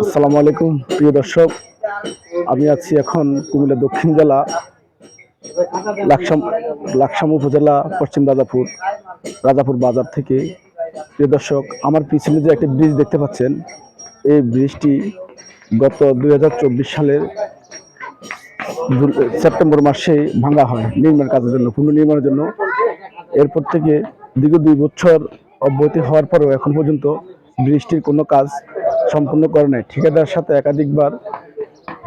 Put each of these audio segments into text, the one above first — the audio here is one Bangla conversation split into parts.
আসসালামু আলাইকুম প্রিয় দর্শক, আমি আছি এখন কুমিল্লা দক্ষিণ জেলা লাকসাম উপজেলা পশ্চিম রাজাপুর বাজার থেকে। প্রিয় দর্শক, আমার পিছনে যে একটা ব্রিজ দেখতে পাচ্ছেন, এই ব্রিজটি গত 2024 সালের সেপ্টেম্বর মাসে ভাঙা হয় নির্মাণ কাজের জন্য, পুনর্নির্মাণের জন্য। এরপর থেকে দীর্ঘ 2 বছর অব্যাহতি হওয়ার পরেও এখন পর্যন্ত ব্রিজটির কোনো কাজ সম্পূর্ণ করে নাই। ঠিকাদারের সাথে একাধিকবার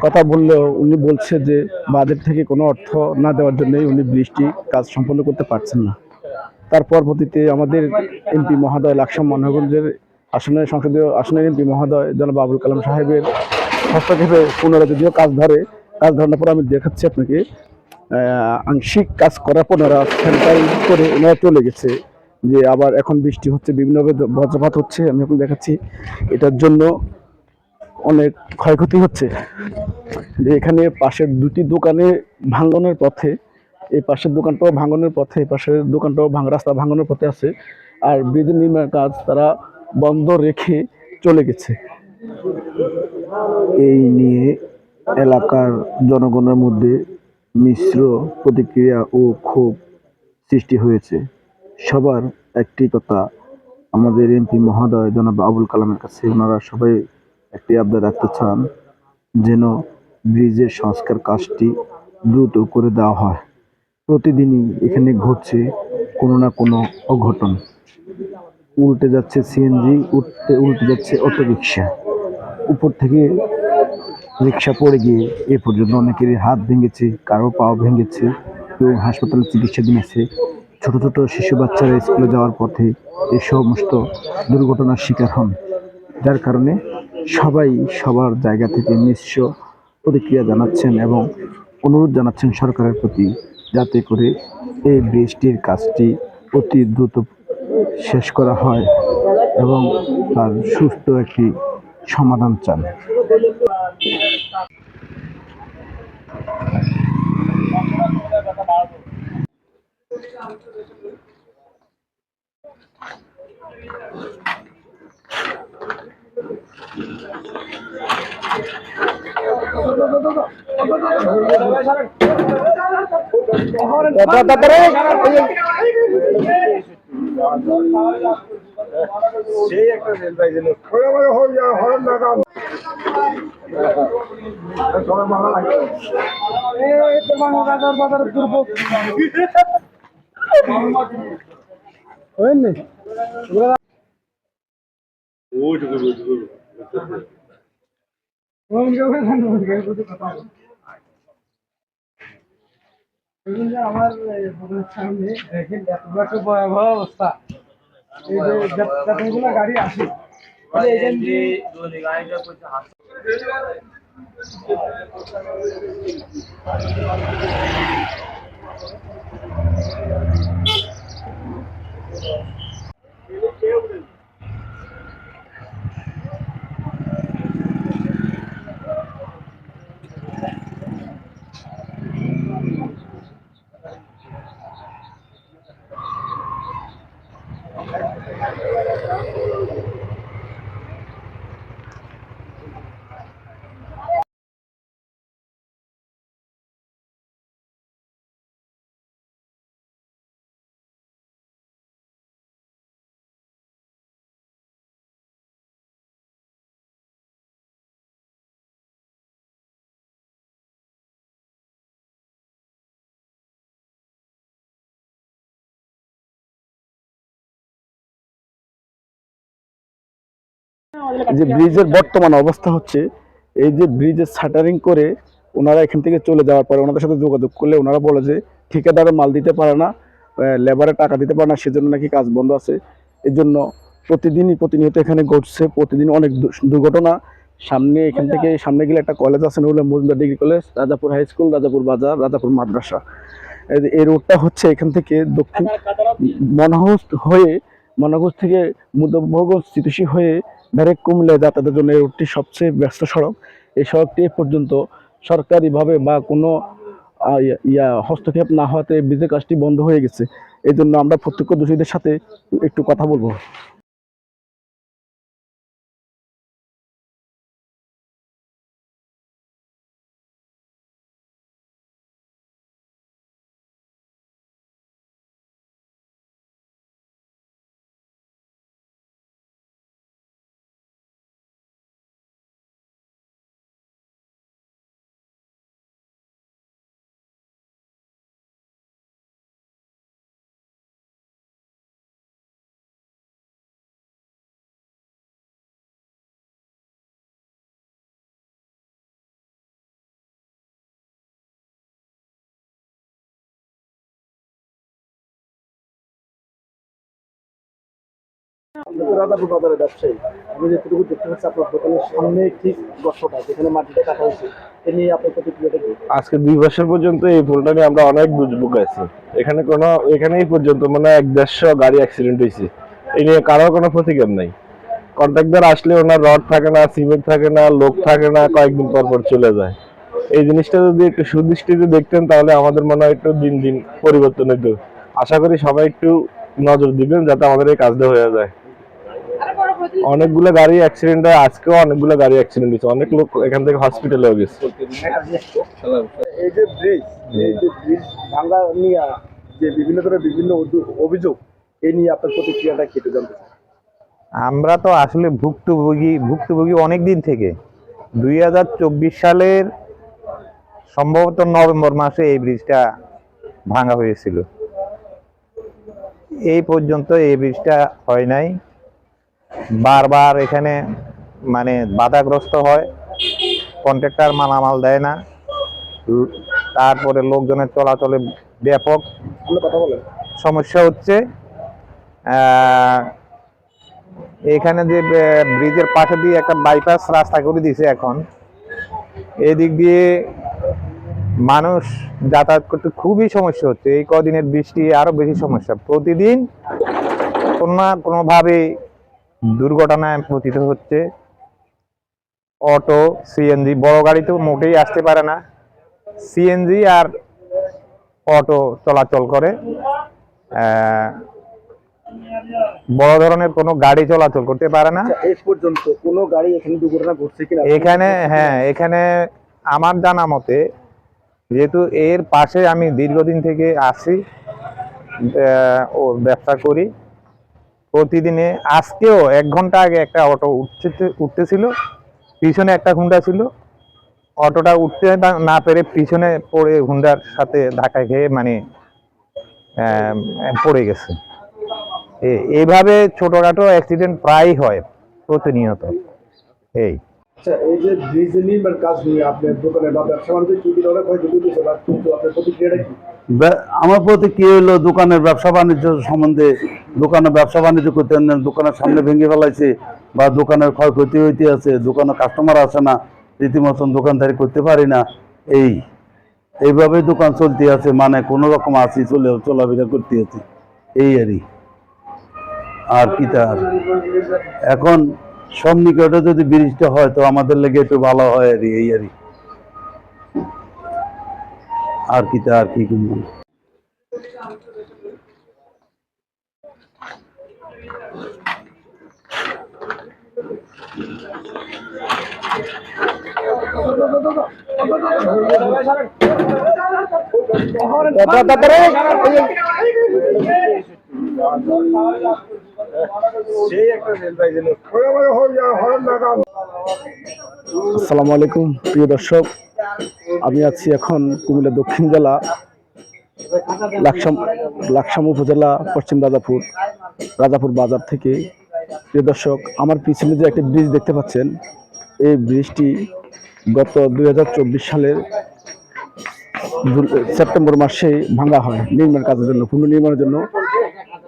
কথা বললেও উনি বলছে যে বাজেট থেকে কোনো অর্থ না দেওয়ার জন্যই উনি ব্রিজটি কাজ সম্পন্ন করতে পারছেন না। তার পরবর্তীতে আমাদের এমপি মহোদয়, লাকসাম মনোহরগঞ্জের সংসদীয় আসনের এমপি মহোদয় জনাব আবুল কালাম সাহেবের হস্তক্ষেপে পুনরায় যদিও কাজ ধরানোর পর আমি দেখাচ্ছি আপনাকে, আংশিক কাজ করার পর ওনারা স্যানিটাইজ করে ওনারা চলে গেছে। যে আবার এখন বৃষ্টি হচ্ছে, বিভিন্নভাবে বজ্রপাত হচ্ছে, আমি এখন দেখাচ্ছি। এটার জন্য অনেক ক্ষয়ক্ষতি হচ্ছে। যে এখানে পাশের 2টি দোকানে ভাঙনের পথে, এই পাশের দোকানটাও ভাঙনের পথে, এই পাশের দোকানটাও রাস্তা ভাঙনের পথে আছে। আর ব্রিজ নির্মাণ কাজ তারা বন্ধ রেখে চলে গেছে। এই নিয়ে এলাকার জনগণের মধ্যে মিশ্র প্রতিক্রিয়া ও ক্ষোভ সৃষ্টি হয়েছে। সবার একটি কথা, আমাদের এমপি মহোদয় জনাব আবুল কালামের কাছে ওনারা সবাই একটি আবদার রাখতে চান, যেন ব্রিজের সংস্কার কাজটি দ্রুত করে দেওয়া হয়। প্রতিদিনই এখানে ঘটছে কোনো না কোনো অঘটন। উল্টে যাচ্ছে সিএনজি, উল্টে যাচ্ছে অটোরিকশা, উপর থেকে রিক্সা পড়ে গিয়ে এ পর্যন্ত অনেকেরই হাত ভেঙেছে, কারো পাও ভেঙেছে, কেউ হাসপাতালে চিকিৎসা নিয়েছে। ছোট ছোট শিশু বাচ্চারা স্কুলে যাওয়ার পথে এই সমস্ত দুর্ঘটনার শিকার হন। যার কারণে সবাই সবার জায়গা থেকে মিশ্র প্রতিক্রিয়া জানাচ্ছেন এবং অনুরোধ জানাচ্ছেন সরকারের প্রতি, যাতে করে এই ব্রিজটির কাজটি অতি দ্রুত শেষ করা হয় এবং তার সুস্থ একটি সমাধান চান। আমার সামনে দেখেন এত ভয়াবহ অবস্থা, এই যে যতগুলো গাড়ি আসে যে ব্রিজের বর্তমান অবস্থা হচ্ছে, এই যে ব্রিজের শাটারিং করে ওনারা এখান থেকে চলে যাওয়ার পরে ওনাদের সাথে যোগাযোগ করলে ওনারা বলে যে ঠিকাদারে মাল দিতে পারে না, লেবারে টাকা দিতে পারে না, সেজন্য নাকি কাজ বন্ধ আছে। এর জন্য প্রতিনিয়ত এখানে ঘটছে, প্রতিদিন অনেক দুর্ঘটনা। এখান থেকে সামনে গেলে একটা কলেজ আছে, Majumdar degree college, Rajapur high school, Rajapur বাজার, রাজাপুর মাদ্রাসা। এই রোডটা হচ্ছে এখান থেকে দক্ষিণ মনোহর হয়ে, মনোহর থেকে মুদবগঞ্জ চিতোষী হয়ে ডাইরেক্ট কুমিল্লায় যাতায়াতের জন্য এই রোডটি সবচেয়ে ব্যস্ত সড়ক। এই সড়কটি এ পর্যন্ত সরকারিভাবে বা কোনো হস্তক্ষেপ না হওয়াতে ব্রিজের কাজটি বন্ধ হয়ে গেছে। এই জন্য আমরা প্রত্যক্ষদর্শীদের সাথে একটু কথা বলবো। রাজাপুর বাজারের ব্যবসায়ী, আমি যেটুকু দেখতে পাচ্ছি আপনার দোকানের সামনে ঠিক গর্তটা যেখানে মাটিটা কাটা হয়েছে, এ নিয়ে আপনার প্রতিক্রিয়াটা কি? আজকে 2 বছর পর্যন্ত এই পোলটা নিয়ে আমরা অনেক বুঝবুক আছি। এখানে এই পর্যন্ত মানে 1-150 গাড়ি অ্যাক্সিডেন্ট হয়েছে। এই নিয়ে কারো কোনো প্রতিকার নাই। কন্ট্রাক্টর আসলে ওনার রড থাকে না, সিমেন্ট থাকে না, লোক থাকে না, কয়েকদিন পর পর চলে যায়। এই জিনিসটা যদি একটু সুদৃষ্টিতে দেখতেন তাহলে আমাদের মনে হয় একটু দিন দিন পরিবর্তন হইতো। আশা করি সবাই একটু নজর দিবেন যাতে আমাদের এই কাজটা হয়ে যায়। অনেকগুলো গাড়ি অ্যাক্সিডেন্ট হয়, আজকেও অনেকগুলো গাড়ি অ্যাক্সিডেন্ট হয়েছে, অনেক লোক এখান থেকে হসপিটালেও গেছে। এই যে ব্রিজ, এই যে ব্রিজ ভাঙা নিয়ে যে বিভিন্ন ধরনের বিভিন্ন অভিযোগ, এই নিয়ে আপনার প্রতিক্রিয়াটা কেটে জানতে চাই। আমরা তো আসলে ভুক্তভোগী অনেক দিন থেকে। 2024 সালের সম্ভবত নভেম্বর মাসে এই ব্রিজটা ভাঙা হয়েছিল। এই পর্যন্ত এই ব্রিজটা হয় নাই। বারবার এখানে মানে বাধাগ্রস্ত হয়, কন্ট্রাক্টর মালামাল দেয় না, তারপরে লোকজনের চলাচলে ব্যাপক কথা বলেন। সমস্যা হচ্ছে। এখানে যে ব্রিজের পাশে দিয়ে একটা বাইপাস রাস্তা করে দিয়েছে, এখন এদিক দিয়ে মানুষ যাতায়াত করতে খুবই সমস্যা হচ্ছে। এই কদিনের বৃষ্টি আরো বেশি সমস্যা, প্রতিদিন কোনো না কোনোভাবে দুর্ঘটনায় পতিত হচ্ছে। অটো, সিএনজি, বড় গাড়ি তো মোটেই আসতে পারে না, সিএনজি আর অটো চলাচল করে। বড় ধরনের কোনো গাড়ি চলাচল করতে পারে না। এই পর্যন্ত কোনো গাড়ি এখানে দুর্ঘটনা ঘটছে কিনা? এখানে হ্যাঁ, এখানে আমার জানা মতে, যেহেতু এর পাশে আমি দীর্ঘদিন থেকে আছি ও ব্যবসা করি, প্রতিদিনে আজকেও 1 ঘন্টা আগে একটা অটো উঠতেছিল, পিছনে একটা হুন্ডা ছিল, অটোটা উঠতে না পেরে পিছনে পড়ে হুন্ডার সাথে ধাক্কা খেয়ে মানে পড়ে গেছে। এইভাবে ছোটখাটো অ্যাক্সিডেন্ট প্রায় হয় প্রতিনিয়ত। এই এই যে ব্রিজ নির্মাণ কাজ নিয়ে আপনার দোকানে বা ব্যবসা বাণিজ্য কি ধরনের ক্ষয়ক্ষতি হয়েছে, বা কিন্তু আপনার প্রতিক্রিয়াটা কি? আমার প্রতি কি হইলো, দোকানের ব্যবসা বাণিজ্য সম্বন্ধে, দোকানে ব্যবসা বাণিজ্য করতে দোকানের সামনে ভেঙে ফেলাইছে বা দোকানের ক্ষয়ক্ষতি হইতে আছে, দোকানে কাস্টমার আসে না, রীতিমতন দোকানদারি করতে পারি না। এইভাবে দোকান চলতে আছে, মানে কোনো রকম আসি চলাফেরা করতে আছে, এই আর কি তার। এখন সব নিকটে যদি ব্রিজটা হয় তো আমাদের লেগে একটু ভালো হয় আর কি তা আর কি করবো। আসসালামু আলাইকুম প্রিয় দর্শক, আমি আছি এখন কুমিল্লা দক্ষিণ জেলা লাকসাম উপজেলা পশ্চিম রাজাপুর বাজার থেকে। প্রিয় দর্শক, আমার পিছনে যে একটা ব্রিজ দেখতে পাচ্ছেন, এই ব্রিজটি গত 2024 সালের সেপ্টেম্বর মাসে ভাঙা হয় নির্মাণ কাজের জন্য, পুনর্নির্মাণের জন্য।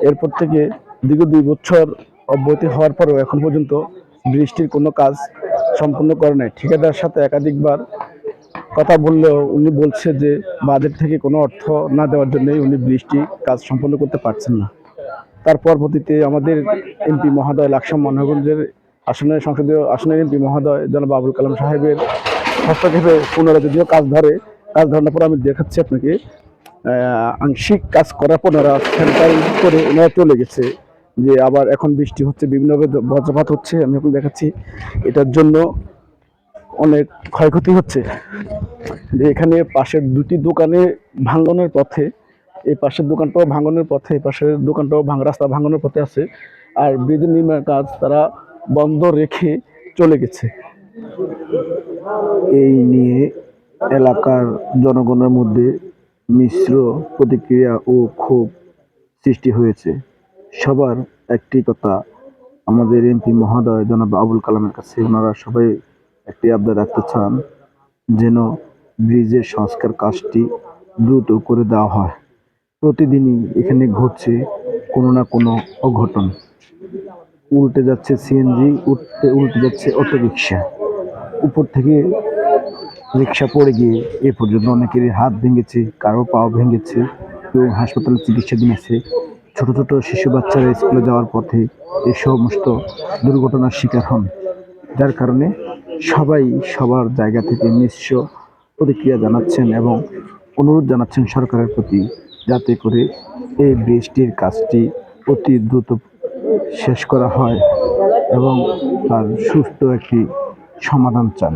এরপর থেকে দীর্ঘ 2 বছর অব্যাহতি হওয়ার পরেও এখন পর্যন্ত ব্রিজটির কোনো কাজ সম্পূর্ণ করে নাই। ঠিকাদারের সাথে একাধিকবার কথা বললেও উনি বলছে যে বাজেট থেকে কোনো অর্থ না দেওয়ার জন্যই উনি বৃষ্টি কাজ সম্পন্ন করতে পারছেন না। তার পরবর্তীতে আমাদের এমপি মহোদয় লাকসাম মনোহরগঞ্জের সংসদীয় আসনের এমপি মহোদয় জনাব আবুল কালাম সাহেবের হস্তক্ষেপে পুনরায় যদিও কাজ ধরানোর পর আমি দেখাচ্ছি আপনাকে, আংশিক কাজ করার পর ওরা স্যানিটাইজ করে ওনারা চলে গেছে। যে আবার এখন বৃষ্টি হচ্ছে, বিভিন্নভাবে বজ্রপাত হচ্ছে, আমি এখন দেখাচ্ছি। এটার জন্য অনেক ক্ষয়ক্ষতি হচ্ছে। যে এখানে পাশের দুটি দোকানে ভাঙনের পথে, এই পাশের দোকানটাও ভাঙনের পথে, এই পাশের দোকানটাও রাস্তা ভাঙনের পথে আছে। আর ব্রিজের নির্মাণ কাজ তারা বন্ধ রেখে চলে গেছে। এই নিয়ে এলাকার জনগণের মধ্যে মিশ্র প্রতিক্রিয়া ও ক্ষোভ সৃষ্টি হয়েছে। সবার একটি কথা, আমাদের এমপি মহোদয় জনাব আবুল কালামের কাছে ওনারা সবাই একটি আবদার রাখতে চান, যেন ব্রিজের সংস্কার কাজটি দ্রুত করে দেওয়া হয়। প্রতিদিনই এখানে ঘটছে কোনো না কোনো অঘটন। উল্টে যাচ্ছে সিএনজি, উল্টে যাচ্ছে অটোরিকশা, উপর থেকে রিক্সা পড়ে গিয়ে এ পর্যন্ত অনেকেরই হাত ভেঙেছে, কারো পাও ভেঙেছে, কেউ হাসপাতালে চিকিৎসা নিয়েছে। ছোট ছোট শিশু বাচ্চারা স্কুলে যাওয়ার পথে এই সমস্ত দুর্ঘটনার শিকার হন, যার কারণে সবাই সবার জায়গা থেকে মিশ্র প্রতিক্রিয়া জানাচ্ছেন এবং অনুরোধ জানাচ্ছেন সরকারের প্রতি, যাতে করে এই বৃষ্টির কাজটি অতি দ্রুত শেষ করা হয় এবং তার সুস্থ একটি সমাধান চান।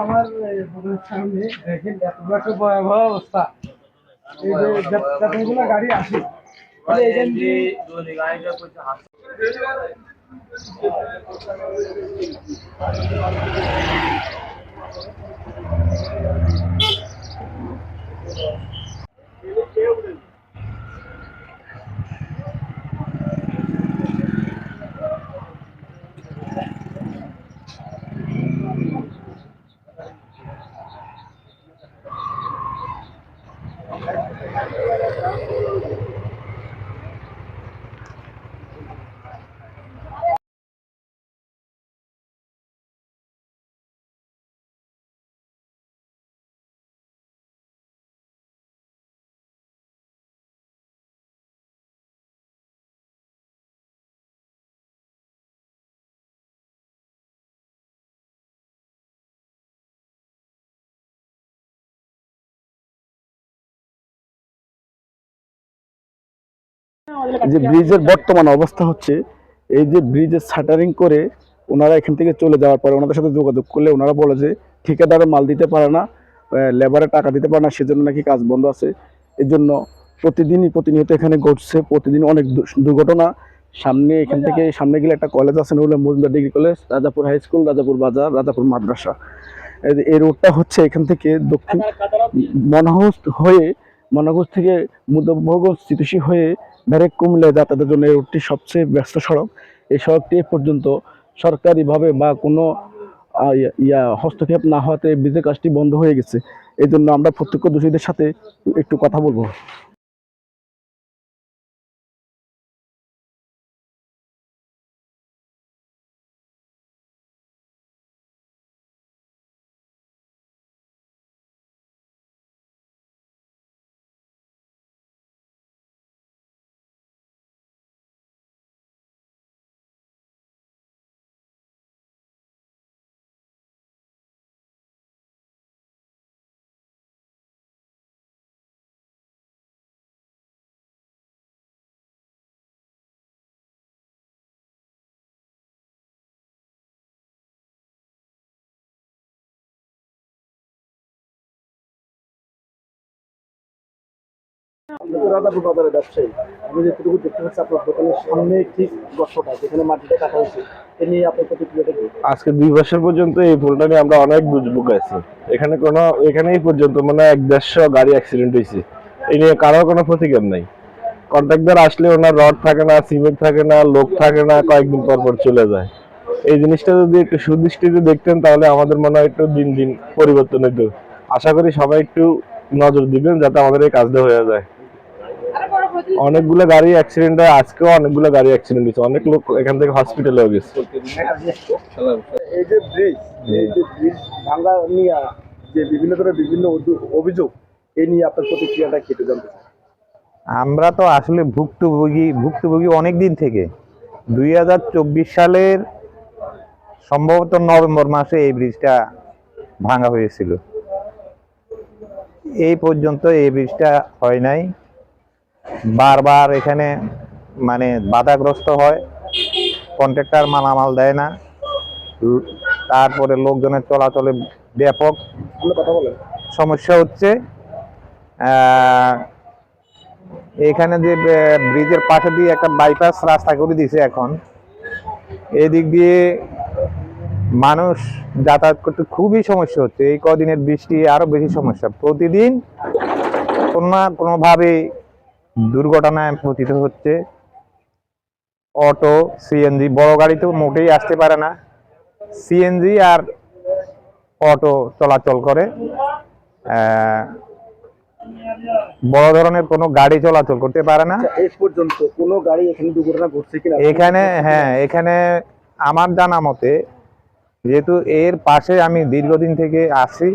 আমার সামনে দেখেন এত একটা ভয়াবহ অবস্থা। এই যে যতগুলো গাড়ি আসে এখান দিয়ে যে ব্রিজের বর্তমান অবস্থা হচ্ছে, এই যে ব্রিজের শাটারিং করে ওনারা এখান থেকে চলে যাওয়ার পরে ওনাদের সাথে যোগাযোগ করলে ওনারা বলে যে ঠিকাদার মাল দিতে পারে না, লেবারের টাকা দিতে পারে না, সেজন্য নাকি কাজ বন্ধ আছে। এর জন্য প্রতিনিয়ত এখানে ঘটছে, প্রতিদিন অনেক দুর্ঘটনা। এখান থেকে সামনে গেলে একটা কলেজ আছে, Nurullah Majumdar degree college, Rajapur high school, Rajapur বাজার, রাজাপুর মাদ্রাসা। এই রোডটা হচ্ছে এখান থেকে দক্ষিণ মনাগঞ্জ থেকে মুজফ্ফরগঞ্জ চিতোষী হয়ে ডাইরেক্ট কুমিল্লায় যাতায়াতের জন্য এই রোডটি সবচেয়ে ব্যস্ত সড়ক। এই সড়কটি এ পর্যন্ত সরকারিভাবে বা কোনো হস্তক্ষেপ না হওয়াতে ব্রিজের কাজটি বন্ধ হয়ে গেছে। এই জন্য আমরা প্রত্যক্ষদর্শীদের সাথে একটু কথা বলবো। রাজাপুর বাজারের ব্যবসায়ী, আমি যেটুকু দেখতে পাচ্ছি আপনার দোকানের সামনে ঠিক গর্তটা যেখানে মাটিটা কাটা হয়েছে, এ নিয়ে আপনার প্রতিক্রিয়াটা কি? আজকে 2 বছর পর্যন্ত এই পোলটা নিয়ে আমরা অনেক বুক আছি। এখানে এই পর্যন্ত মানে 1-150 গাড়ি অ্যাক্সিডেন্ট হয়েছে। এই নিয়ে কারো কোনো প্রতিকার নাই। কন্ট্রাক্টর আসলে ওনার রড থাকে না, সিমেন্ট থাকে না, লোক থাকে না, কয়েকদিন পর পর চলে যায়। এই জিনিসটা যদি একটু সুদৃষ্টিতে দেখতেন তাহলে আমাদের মনে হয় একটু দিন দিন পরিবর্তন হইতো। আশা করি সবাই একটু নজর দিবেন যাতে আমাদের এই কাজটা হয়ে যায়। অনেকগুলো গাড়ি অ্যাক্সিডেন্ট হয়, আজকেও অনেকগুলো গাড়ি অ্যাক্সিডেন্ট হয়েছে, অনেক লোক এখান থেকে হসপিটালেও গেছে। এই যে ব্রিজ ভাঙা নিয়ে যে বিভিন্ন ধরনের বিভিন্ন অভিযোগ, এই নিয়ে আপনার প্রতিক্রিয়াটা কি একটু জানতে চাই? আমরা তো আসলে ভুক্তভোগী অনেক দিন থেকে। 2024 সালের সম্ভবত নভেম্বর মাসে এই ব্রিজটা ভাঙা হয়েছিল। এই পর্যন্ত এই ব্রিজটা হয় নাই। বারবার এখানে মানে বাধাগ্রস্ত হয়, কন্ট্রাক্টর মালামাল দেয় না, তারপরে লোকজনের চলাচলে ব্যাপক কথা বলেন। সমস্যা হচ্ছে। এখানে যে ব্রিজের পাশে দিয়ে একটা বাইপাস রাস্তা করে দিয়েছে এখন, এদিক দিয়ে মানুষ যাতায়াত করতে খুবই সমস্যা হচ্ছে। এই কদিনের বৃষ্টি আরো বেশি সমস্যা, প্রতিদিন কোনো না কোনোভাবে দুর্ঘটনায় পতিত হচ্ছে। অটো, সিএনজি, বড় গাড়ি তো মোটেই আসতে পারে না, সিএনজি আর অটো চলাচল করে। বড় ধরনের কোনো গাড়ি চলাচল করতে পারে না। এই পর্যন্ত কোনো গাড়ি এখানে দুর্ঘটনা ঘটছে কিনা? এখানে আমার জানা মতে, যেহেতু এর পাশে আমি দীর্ঘদিন থেকে আছি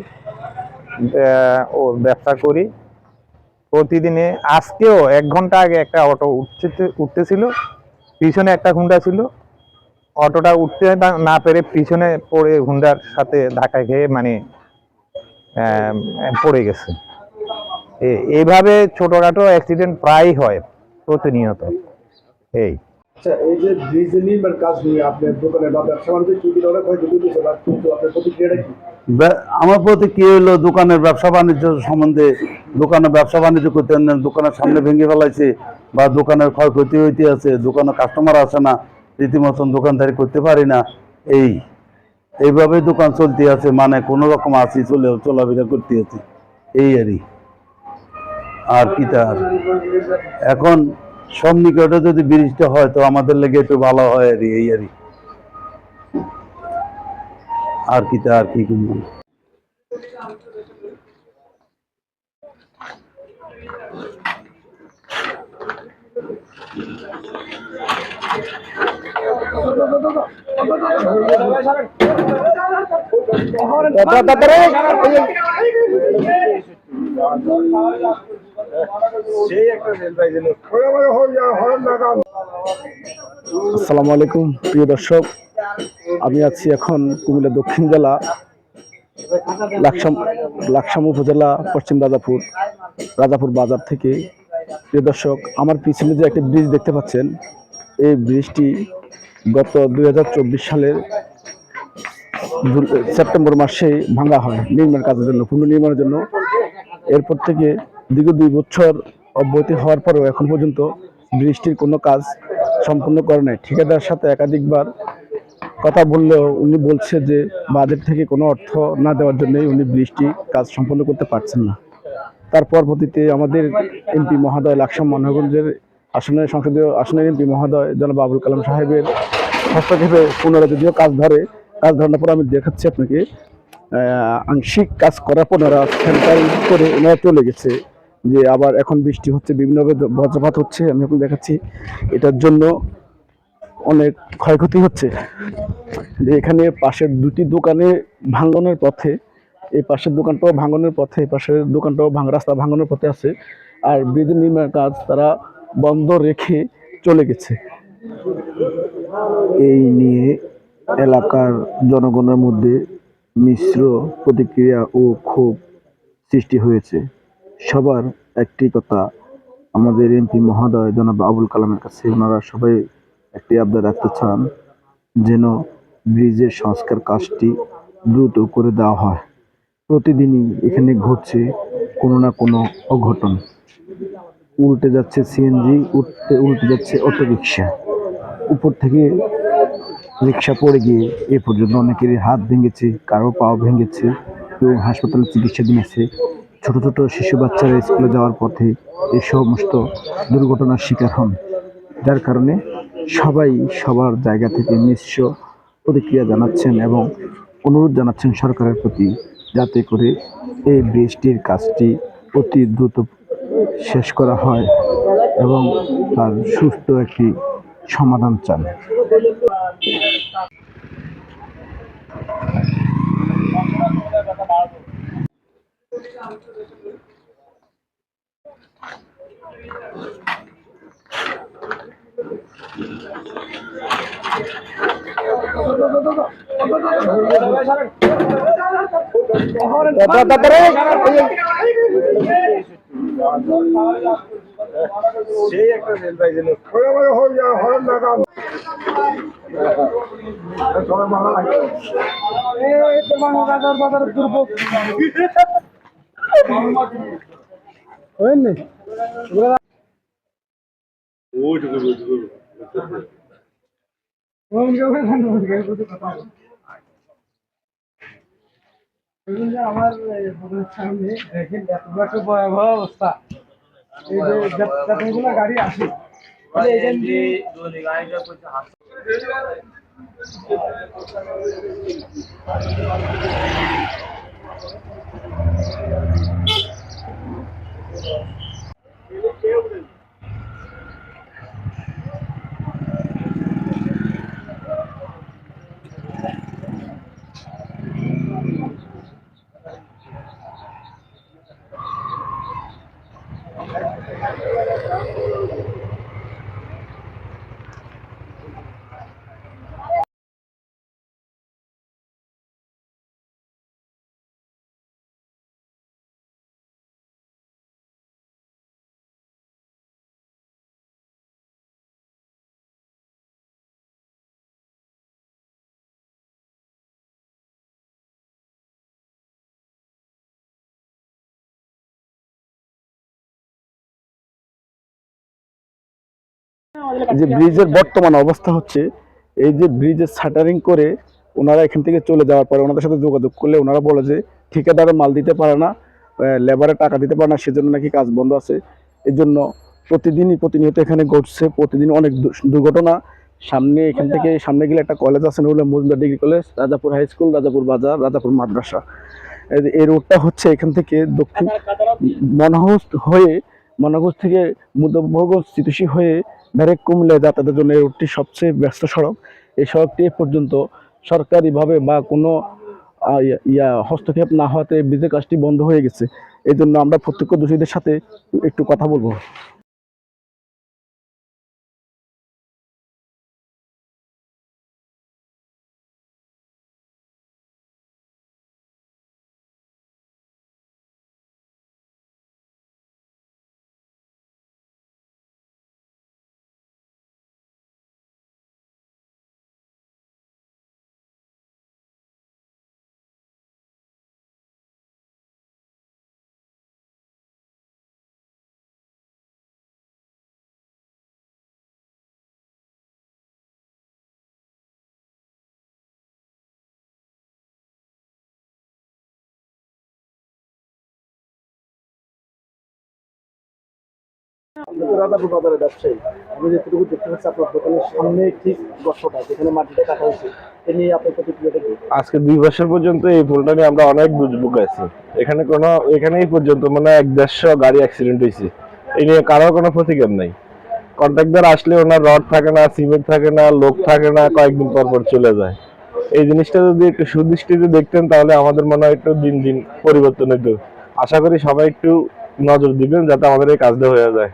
ও ব্যবসা করি, প্রতিদিনে আজকেও 1 ঘন্টা আগে একটা অটো উঠতেছিল, পিছনে একটা হুন্ডা ছিল, অটোটা উঠতে না পেরে পিছনে পড়ে হুন্ডার সাথে ধাক্কা খেয়ে মানে পড়ে গেছে। এইভাবে ছোটখাটো অ্যাক্সিডেন্ট প্রায় হয় প্রতিনিয়ত। এই আচ্ছা, এই যে ব্রিজ নির্মাণ কাজ নিয়ে আপনার দোকানে বা ব্যবসা বাণিজ্য কি ধরনের ক্ষয়ক্ষতি হয়েছে বা কিন্তু আপনার প্রতিক্রিয়াটা কি? আমার প্রতি কি হইলো, দোকানের ব্যবসা বাণিজ্য সম্বন্ধে, দোকানের ব্যবসা বাণিজ্য করতে দোকানের সামনে ভেঙে ফেলাইছে বা দোকানের ক্ষয়ক্ষতি হইতে আছে, দোকানে কাস্টমার আসে না, রীতিমতন দোকানদারি করতে পারি না। এইভাবে দোকান চলতে আছে, মানে কোনো রকম আছি, চলাফেরা করতে আছে, এই আর কি তার। এখন সব নিকটে যদি ব্রিজটা হয় তো আমাদের লেগে একটু ভালো হয় আর কি তা আর কি করবো। আসসালামু আলাইকুম প্রিয় দর্শক, আমি আছি এখন কুমিল্লা দক্ষিণ জেলা লাকসাম উপজেলা পশ্চিম রাজাপুর বাজার থেকে। প্রিয় দর্শক, আমার পিছনে যে একটা ব্রিজ দেখতে পাচ্ছেন, এই ব্রিজটি গত 2024 সালের সেপ্টেম্বর মাসে ভাঙা হয় নির্মাণ কাজের জন্য, পুনর্নির্মাণের জন্য। এরপর থেকে দীর্ঘ 2 বছর অব্যাহতি হওয়ার পরেও এখন পর্যন্ত ব্রিজটির কোনো কাজ সম্পূর্ণ করে নাই। ঠিকাদারের সাথে একাধিকবার কথা বললেও উনি বলছে যে বাজেট থেকে কোনো অর্থ না দেওয়ার জন্যই উনি ব্রিজটি কাজ সম্পন্ন করতে পারছেন না। তার পরবর্তীতে আমাদের এমপি মহোদয়, লাকসাম মনোহরগঞ্জের সংসদীয় আসনের এমপি মহোদয় জনাব আবুল কালাম সাহেবের হস্তক্ষেপে পুনরায় যদিও কাজ ধরানোর পর আমি দেখাচ্ছি আপনাকে, আংশিক কাজ করার পর ওনারা সেন্টারিং করে ওনারা চলে গেছে। যে আবার এখন বৃষ্টি হচ্ছে, বিভিন্নভাবে বজ্রপাত হচ্ছে, আমি এখন দেখাচ্ছি। এটার জন্য অনেক ক্ষয়ক্ষতি হচ্ছে। যে এখানে পাশের 2টি দোকানে ভাঙনের পথে, এই পাশের দোকানটাও ভাঙনের পথে, এই পাশের দোকানটাও রাস্তা ভাঙনের পথে আছে। আর ব্রিজের নির্মাণ কাজ তারা বন্ধ রেখে চলে গেছে। এই নিয়ে এলাকার জনগণের মধ্যে মিশ্র প্রতিক্রিয়া ও ক্ষোভ সৃষ্টি হয়েছে। সবার একটি কথা, আমাদের এমপি মহোদয় জনাব আবুল কালামের কাছে ওনারা সবাই একটি আবদার রাখতে চান, যেন ব্রিজের সংস্কার কাজটি দ্রুত করে দেওয়া হয়। প্রতিদিনই এখানে ঘটছে কোনো না কোনো অঘটন। উল্টে যাচ্ছে সিএনজি, উল্টে যাচ্ছে অটো রিক্সা। উপর থেকে রিক্সা পড়ে গিয়ে এ পর্যন্ত অনেকেরই হাত ভেঙেছে, কারো পাও ভেঙেছে, কেউ হাসপাতালে চিকিৎসা নিয়েছে। ছোট ছোট শিশু বাচ্চারা স্কুলে যাওয়ার পথে এই সমস্ত দুর্ঘটনার শিকার হন, যার কারণে সবাই সবার জায়গা থেকে মিশ্র প্রতিক্রিয়া জানাচ্ছেন এবং অনুরোধ জানাচ্ছেন সরকারের প্রতি, যাতে করে এই ব্রিজটির কাজটি অতি দ্রুত শেষ করা হয় এবং তার সুস্থ একটি সমাধান চান। বাজার দুর্ভোগ হয়নি। আমার সামনে দেখেন এত একটা ভয়াবহ অবস্থা। এই যে যতগুলো গাড়ি আসে এখান দিয়ে যে ব্রিজের বর্তমান অবস্থা হচ্ছে, এই যে ব্রিজের শাটারিং করে ওনারা এখান থেকে চলে যাওয়ার পরে ওনাদের সাথে যোগাযোগ করলে ওনারা বলে যে ঠিকাদারে মাল দিতে পারে না, লেবারে টাকা দিতে পারে না, সেজন্য নাকি কাজ বন্ধ আছে। এই জন্য প্রতিনিয়ত এখানে ঘটছে, প্রতিদিন অনেক দুর্ঘটনা। সামনে এখান থেকে সামনে গেলে একটা কলেজ আছে, হলো Majumdar degree college, Rajapur high school, Rajapur বাজার, রাজাপুর মাদ্রাসা। এই রোডটা হচ্ছে এখান থেকে দক্ষিণ মনাহস হয়ে, মনাগঞ্জ থেকে মুজফ্ফরগঞ্জ চিতোষী হয়ে ডাইরেক্ট কুমিল্লা যাতায়াতের জন্য এই রোডটি সবচেয়ে ব্যস্ত সড়ক। এই সড়কটি এ পর্যন্ত সরকারিভাবে বা কোনো হস্তক্ষেপ না হওয়াতে ব্রিজের কাজটি বন্ধ হয়ে গেছে। এই জন্য আমরা প্রত্যক্ষদর্শীদের সাথে একটু কথা বলবো। রাজাপুর বাজারের ব্যবসায়ী, আমি যেটুকু দেখতে পাচ্ছি আপনার দোকানের সামনে ঠিক গর্তটা যেখানে মাটিটা কাটা হয়েছে, এ নিয়ে আপনার প্রতিক্রিয়াটা কি? আজকে 2 বছর পর্যন্ত এই ফুলটা নিয়ে আমরা অনেক দুর্ভোগ আছি। এখানে এই পর্যন্ত মানে 1-150 গাড়ি অ্যাক্সিডেন্ট হয়েছে। এই নিয়ে কারোর কোনো প্রতিকার নাই। কন্ট্রাক্টর আসলে ওনার রড থাকে না, সিমেন্ট থাকে না, লোক থাকে না, কয়েকদিন পর পর চলে যায়। এই জিনিসটা যদি একটু সুদৃষ্টিতে দেখতেন তাহলে আমাদের মনে হয় একটু দিন দিন পরিবর্তন হতো। আশা করি সবাই একটু নজর দিবেন যাতে আমাদের এই কাজটা হয়ে যায়।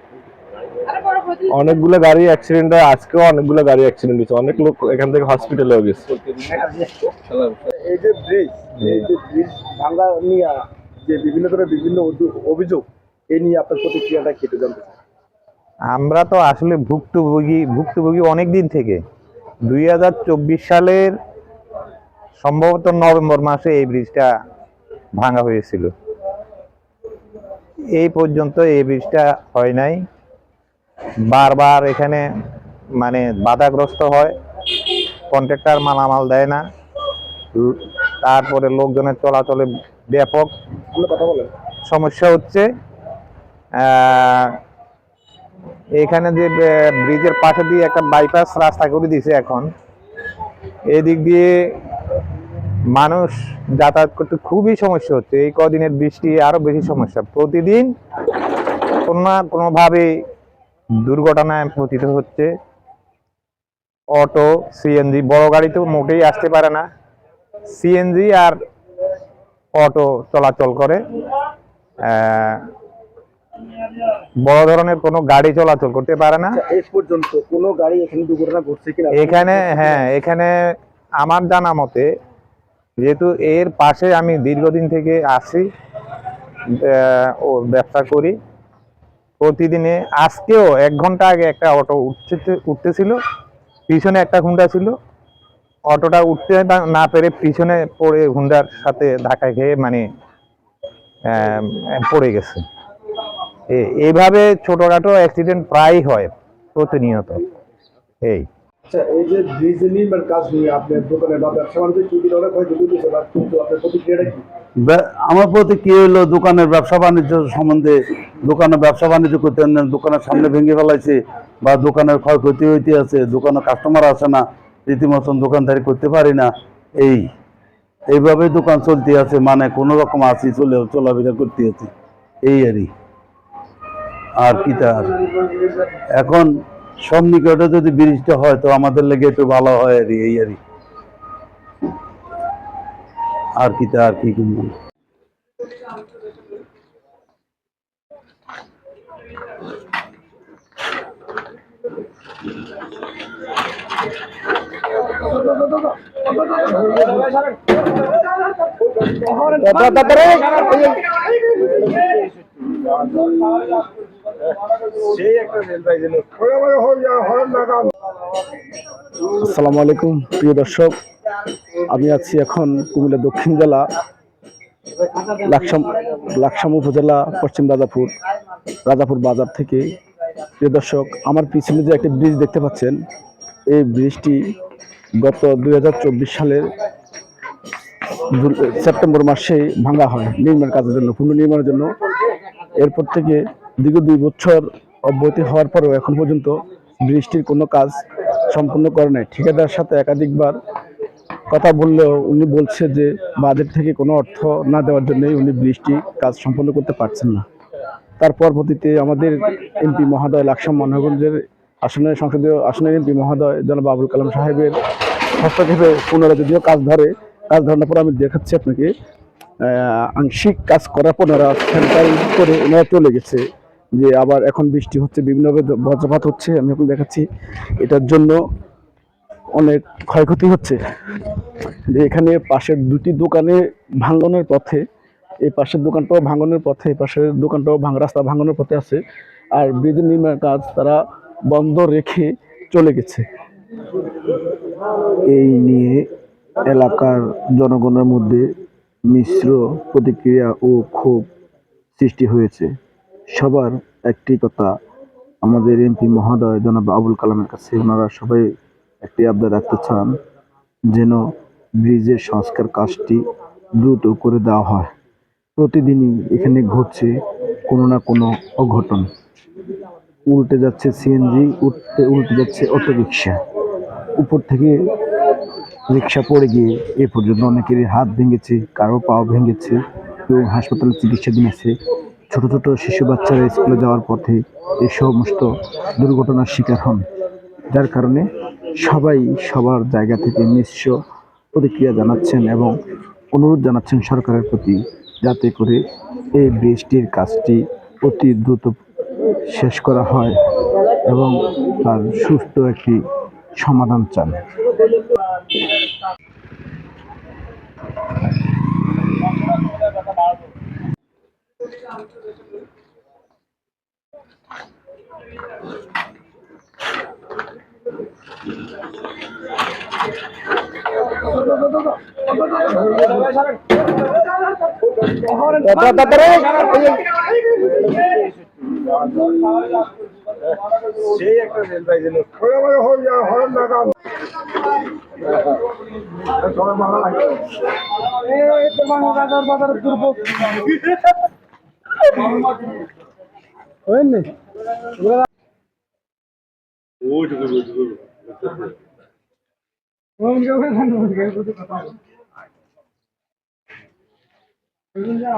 অনেকগুলো গাড়ি অ্যাক্সিডেন্ট হয়, আজকেও অনেকগুলো গাড়ি অ্যাক্সিডেন্ট হয়েছে, অনেক লোক এখান থেকে হসপিটালেও গেছে। এই যে ব্রিজ ভাঙা নিয়ে যে বিভিন্ন ধরনের বিভিন্ন অভিযোগ, এই নিয়ে আপনার প্রতিক্রিয়াটা কেটে জানতে চাই। আমরা তো আসলে ভুক্তভোগী অনেক দিন থেকে। 2024 সালের সম্ভবত নভেম্বর মাসে এই ব্রিজটা ভাঙা হয়েছিল। এই পর্যন্ত এই ব্রিজটা হয় নাই, বারবার এখানে মানে বাধাগ্রস্ত হয়, কন্ট্রাক্টর মালামাল দেয় না, তারপরে লোকজনের চলাচলে ব্যাপক সমস্যা হচ্ছে। এখানে যে ব্রিজের পাশে দিয়ে একটা বাইপাস রাস্তা করে দিয়েছে এখন, এদিক দিয়ে মানুষ যাতায়াত করতে খুবই সমস্যা হচ্ছে। এই কদিনের বৃষ্টি আরো বেশি সমস্যা, প্রতিদিন কোনো না কোনোভাবে দুর্ঘটনায় পতিত হচ্ছে। অটো, সিএনজি, বড় গাড়ি তো মোটেই আসতে পারে না, সিএনজি আর অটো চলাচল করে। বড় ধরনের কোনো গাড়ি চলাচল করতে পারে না। এই পর্যন্ত কোনো গাড়ি এখানে দুর্ঘটনা ঘটছে কিনা? এখানে আমার জানা মতে, যেহেতু এর পাশে আমি দীর্ঘদিন থেকে আছি ও ব্যবসা করি, প্রতিদিনে আজকেও 1 ঘন্টা আগে একটা অটো উঠতেছিল, পিছনে একটা হুন্ডা ছিল, অটোটা উঠতে না পেরে পিছনে পড়ে হুন্ডার সাথে ধাক্কা খেয়ে মানে পড়ে গেছে। এইভাবে ছোটখাটো অ্যাক্সিডেন্ট প্রায়ই হয় প্রতিনিয়ত। এই আচ্ছা, এই যে ব্রিজ নির্মাণ কাজ নিয়ে আপনার দোকানে বা ব্যবসা বাণিজ্য কি ধরনের ক্ষয়ক্ষতি হয়েছে বা কিন্তু আপনার প্রতিক্রিয়াটা কি? আমার প্রতি কি হইলো, দোকানের ব্যবসা বাণিজ্য সম্বন্ধে, দোকানের ব্যবসা বাণিজ্য করতে দোকানের সামনে ভেঙে ফেলাইছে বা দোকানের ক্ষয়ক্ষতি হইতে আছে, দোকানে কাস্টমার আসে না, রীতিমতন দোকানদারি করতে পারি না। এইভাবে দোকান চলতে আছে, মানে কোনো রকম আসি চলাফেরা করতে আছে, এই আর কি তার। এখন সন্নিকটে যদি ব্রিজটা হয় তো আমাদের লেগে একটু ভালো হয় আর কি তা আর কি করবো। আসসালামু আলাইকুম প্রিয় দর্শক, আমি আছি এখন কুমিল্লা দক্ষিণ জেলা লাকসাম উপজেলা পশ্চিম রাজাপুর বাজার থেকে। প্রিয় দর্শক, আমার পিছনে যে একটি ব্রিজ দেখতে পাচ্ছেন, এই ব্রিজটি গত 2024 সালের সেপ্টেম্বর মাসে ভাঙা হয় নির্মাণ কাজের জন্য, পুনর্নির্মাণের জন্য। এরপর থেকে দীর্ঘ 2 বছর অব্যাহতি হওয়ার পরেও এখন পর্যন্ত ব্রিজটির কোনো কাজ সম্পূর্ণ করে নাই। ঠিকাদারের সাথে একাধিকবার কথা বললেও উনি বলছে যে বাজেট থেকে কোনো অর্থ না দেওয়ার জন্যই উনি ব্রিজটি কাজ সম্পন্ন করতে পারছেন না। তার পরবর্তীতে আমাদের এমপি মহোদয়, লাকসাম মনোহরগঞ্জের সংসদীয় আসনের এমপি মহোদয় জনাব আবুল কালাম সাহেবের হস্তক্ষেপে পুনরায় যদিও কাজ ধরানোর পর আমি দেখাচ্ছি আপনাকে, আংশিক কাজ করার পর ওনারা স্যানিটাইজ করে ওনারা চলে গেছে। যে আবার এখন বৃষ্টি হচ্ছে, বিভিন্নভাবে বজ্রপাত হচ্ছে, আমি এখন দেখাচ্ছি, এটার জন্য অনেক ক্ষয়ক্ষতি হচ্ছে। যে এখানে পাশের 2টি দোকানে ভাঙনের পথে, এই পাশের দোকানটাও ভাঙনের পথে, এই পাশের দোকানটাও রাস্তা ভাঙনের পথে আছে, আর ব্রিজের নির্মাণ কাজ তারা বন্ধ রেখে চলে গেছে। এই নিয়ে এলাকার জনগণের মধ্যে মিশ্র প্রতিক্রিয়া ও ক্ষোভ সৃষ্টি হয়েছে। সবার একটি কথা, আমাদের এমপি মহোদয় জনাব আবুল কালামের কাছে ওনারা সবাই একটি আবদার রাখতে চান, যেন ব্রিজের সংস্কার কাজটি দ্রুত করে দেওয়া হয়। প্রতিদিনই এখানে ঘটছে কোনো না কোনো অঘটন। উল্টে যাচ্ছে সিএনজি, উল্টে যাচ্ছে অটোরিকশা, উপর থেকে রিক্সা পড়ে গিয়ে এ পর্যন্ত অনেকেরই হাত ভেঙেছে, কারো পাও ভেঙেছে, কেউ হাসপাতালে চিকিৎসাধীন আছে। ছোট ছোট শিশু বাচ্চারা স্কুলে যাওয়ার পথে এই সমস্ত দুর্ঘটনার শিকার হন, যার কারণে সবাই সবার জায়গা থেকে মিশ্র প্রতিক্রিয়া জানাচ্ছেন এবং অনুরোধ জানাচ্ছেন সরকারের প্রতি, যাতে করে এই ব্রিজটির কাজটি অতি দ্রুত শেষ করা হয় এবং তার সুস্থ একটি সমাধান চান। সেই একটা রেলওয়ে যেন এই তো বাজার বাজার দুর্ভোগ হয়নি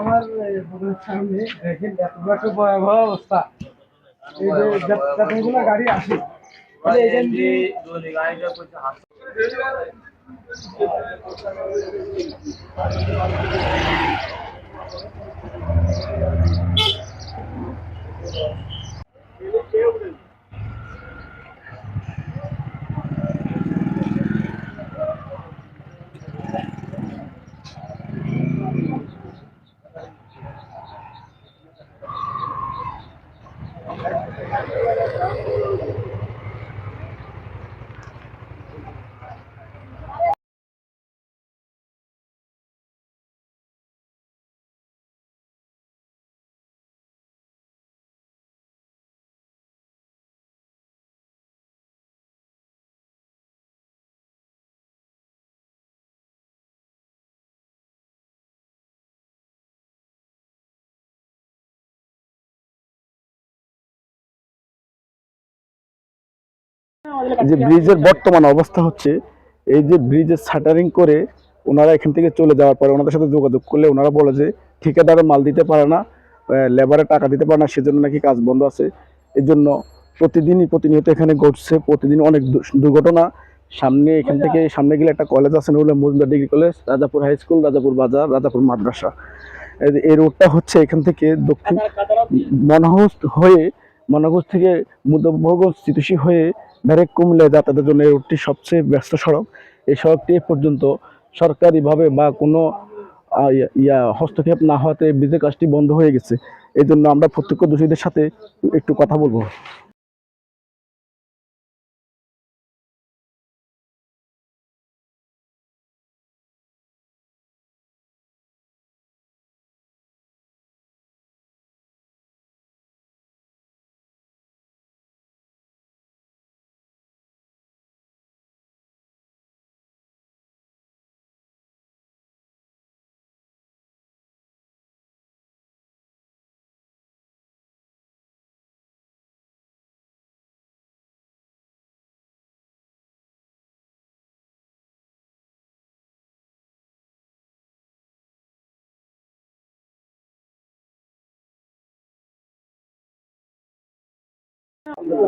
আমার সামনে দেখেন এত একটা ভয়াবহ অবস্থা এই যে যতগুলো গাড়ি আসে এখান দিয়ে যে ব্রিজের বর্তমান অবস্থা হচ্ছে, এই যে ব্রিজের শাটারিং করে ওনারা এখান থেকে চলে যাওয়ার পরে ওনাদের সাথে যোগাযোগ করলে ওনারা বলে যে ঠিকাদারে মাল দিতে পারে না, লেবারে টাকা দিতে পারে না, সেজন্য নাকি কাজ বন্ধ আছে। এই জন্য প্রতিনিয়ত এখানে ঘটছে, প্রতিদিন অনেক দুর্ঘটনা। এখান থেকে সামনে গেলে একটা কলেজ আছে, নইলে Majumdar degree college, Rajapur high school, Rajapur বাজার, রাজাপুর মাদ্রাসা। এই রোডটা হচ্ছে এখান থেকে দক্ষিণ মনাগঞ্জ থেকে মুদ্রাবগঞ্জ চিতোষী হয়ে ডাইরেক্ট কুমিল্লা যাতায়াতের জন্য এই রোডটি সবচেয়ে ব্যস্ত সড়ক। এই সড়কটি এ পর্যন্ত সরকারিভাবে বা কোনো হস্তক্ষেপ না হওয়াতে ব্রিজের কাজটি বন্ধ হয়ে গেছে। এই জন্য আমরা প্রত্যক্ষদর্শীদের সাথে একটু কথা বলবো।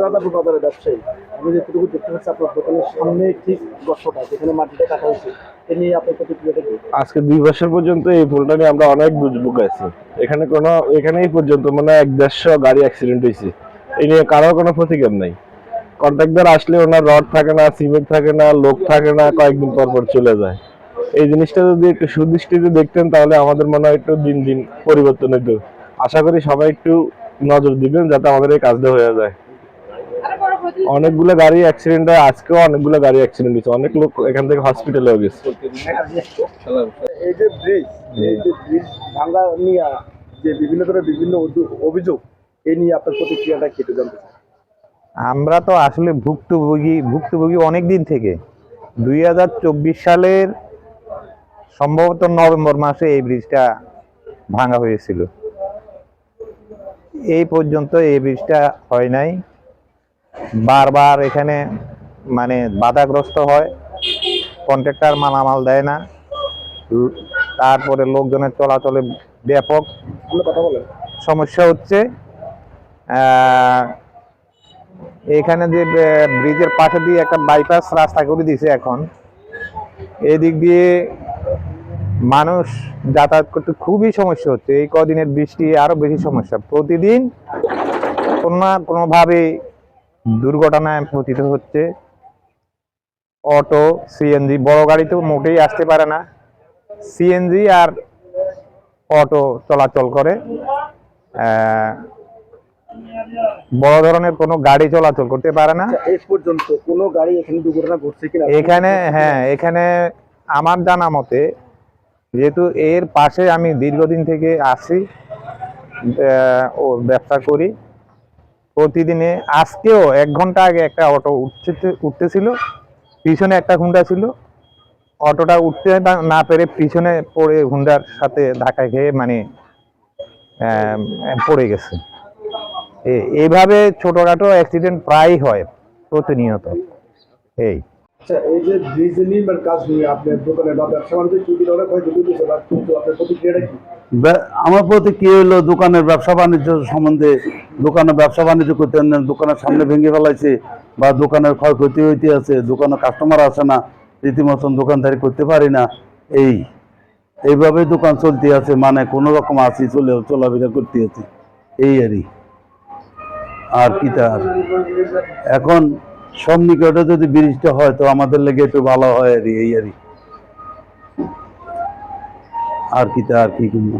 রাজাপুর বাজারের ব্যবসায়ী, আমি যেটুকু দেখতে পাচ্ছি আপনার দোকানের সামনে ঠিক গর্তটা যেখানে মাটিটা কাটা হয়েছে, এ নিয়ে আপনার প্রতিক্রিয়াটা কি? আজকে 2 বছর পর্যন্ত এই ফুলটা নিয়ে আমরা অনেক দুর্ভোগ আছি। এখানে এই পর্যন্ত মানে 1-150 গাড়ি অ্যাক্সিডেন্ট হয়েছে। এই নিয়ে কারোর কোনো প্রতিকার নাই। কন্ট্রাক্টর আসলে ওনার রড থাকে না, সিমেন্ট থাকে না, লোক থাকে না, কয়েকদিন পর পর চলে যায়। এই জিনিসটা যদি একটু সুদৃষ্টিতে দেখতেন তাহলে আমাদের মনে হয় একটু দিন দিন পরিবর্তন হতো। আশা করি সবাই একটু নজর দিবেন যাতে আমাদের এই কাজটা হয়ে যায়। অনেকগুলো গাড়ি অ্যাক্সিডেন্ট হয়, আজকেও অনেকগুলো গাড়ি অ্যাক্সিডেন্ট হয়েছে, অনেক লোক এখান থেকে হসপিটালেও গেছে। এই যে ব্রিজ ভাঙা নিয়ে যে বিভিন্ন ধরনের বিভিন্ন অভিযোগ, এই নিয়ে আপনার প্রতিক্রিয়াটা কেটে জানতে চাই। আমরা তো আসলে ভুক্তভোগী অনেক দিন থেকে। 2024 সালের সম্ভবত নভেম্বর মাসে এই ব্রিজটা ভাঙা হয়েছিল। এই পর্যন্ত এই ব্রিজটা হয় নাই। বারবার এখানে মানে বাধাগ্রস্ত হয়, কন্ট্রাক্টর মালামাল দেয় না, তারপরে লোকজনের চলাচলে ব্যাপক সমস্যা হচ্ছে। এখানে যে ব্রিজের পাশে দিয়ে একটা বাইপাস রাস্তা করে দিয়েছে এখন, এদিক দিয়ে মানুষ যাতায়াত করতে খুবই সমস্যা হচ্ছে। এই কদিনের বৃষ্টি আরো বেশি সমস্যা, প্রতিদিন কোনো না কোনোভাবে দুর্ঘটনায় পতিত হচ্ছে। অটো, সিএনজি, বড় গাড়ি তো মোটেই আসতে পারে না, সিএনজি আর অটো চলাচল করে। বড় ধরনের কোনো গাড়ি চলাচল করতে পারে না। এই পর্যন্ত কোনো গাড়ি এখানে দুর্ঘটনা ঘটছে কিনা? এখানে আমার জানা মতে, যেহেতু এর পাশে আমি দীর্ঘদিন থেকে আছি ও ব্যবসা করি, প্রতিদিনে আজকেও 1 ঘন্টা আগে একটা অটো উঠতেছিল, পিছনে একটা হুন্ডা ছিল, অটোটা উঠতে না পেরে পিছনে পড়ে হুন্ডার সাথে ধাক্কা খেয়ে মানে পড়ে গেছে। এইভাবে ছোটখাটো অ্যাক্সিডেন্ট প্রায়ই হয় প্রতিনিয়ত। এই আচ্ছা, এই যে ব্রিজ নির্মাণ কাজ নিয়ে আপনার দোকানে বা ব্যবসা বাণিজ্য চুরি অনেক হয় যদি কিন্তু আপনার প্রতিক্রিয়াটা কি? আমার প্রতি কি হলো, দোকানের ব্যবসা বাণিজ্য সম্বন্ধে, দোকানে ব্যবসা বাণিজ্য করতে দোকানের সামনে ভেঙে ফেলাইছে বা দোকানের ক্ষয়ক্ষতি হইতে আছে, দোকানে কাস্টমার আসে না, রীতিমতন দোকানদারি করতে পারি না। এইভাবে দোকান চলতে আছে, মানে কোনো রকম আসি চলাফেরা করতে আছে, এই আর কি তার। এখন সব নিকটে যদি ব্রিজটা হয় তো আমাদের লেগে একটু ভালো হয় আর কি কি তা আর কি করবো।